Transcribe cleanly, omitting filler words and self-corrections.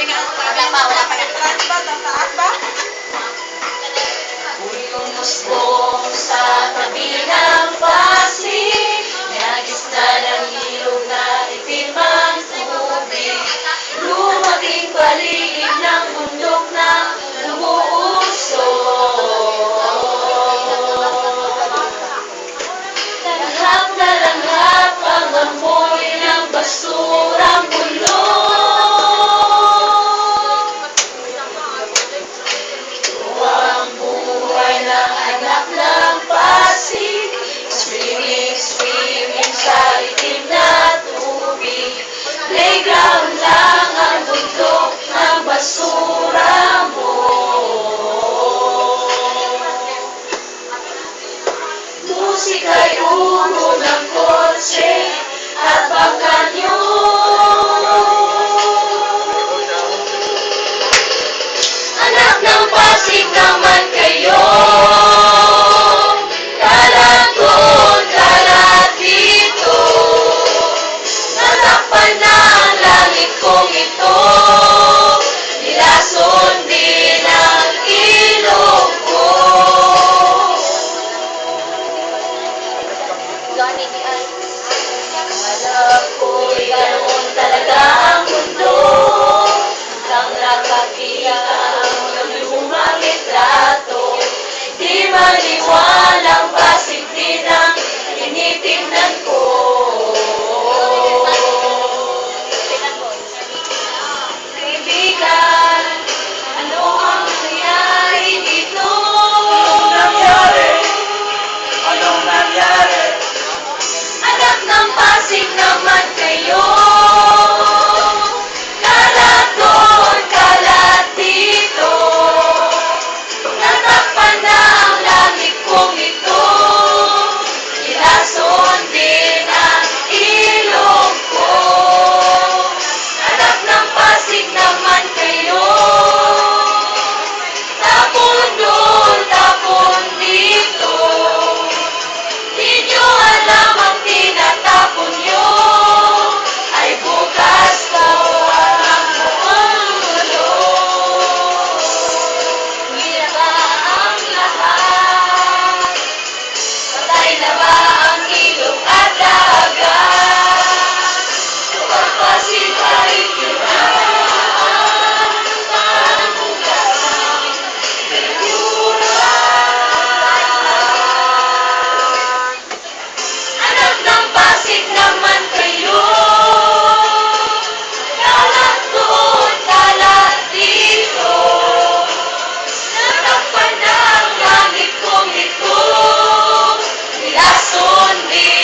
Wala pa na. Umusbong sa tabi ng pasig, nagis na ng ilog na itim ang tubig. Lumabing paligid ng bundok na umuusok. Langhap na langhap ang amoy ng basurang bulok. Tuwang buhay ng anak ng pasig, swimming, swimming sa itim na tubig. Playground lang ang bundok ng basura mo. Musika'y uno ng kotse at bangkanyo. Anak ng Pasig naman kayo, kalat doon, kalat dito. Natakpan na ang langit kong ito, nilason din ang ilog ko. Alam ko'y ganoon talaga ang mundo, hanggang nakakita ang lumang litrato. Di maliwalang Pasig din ang tinitingnan ko. Kaibigan, ano ang nangyari dito? Anong nangyari? Anak ng Pasig naman kayo, kalat doon, kalat dito. Natakpan na ang langit kong ito, nilason din ang ilog ko. Anak ng Pasig naman kayo, tapon doon, tapon dito. Di nyo alam ang tinatapon nyo ay bukas ko ang buong mundo. Hirap ba ang lahat? Patay na ba ang ilog at dagat? Kapag Pasig ay kinaan, ang bukas ng anak ng Pasig naman kayo, kalat doon, kalat dito. Natakpan na ang langit kong ito, nilason din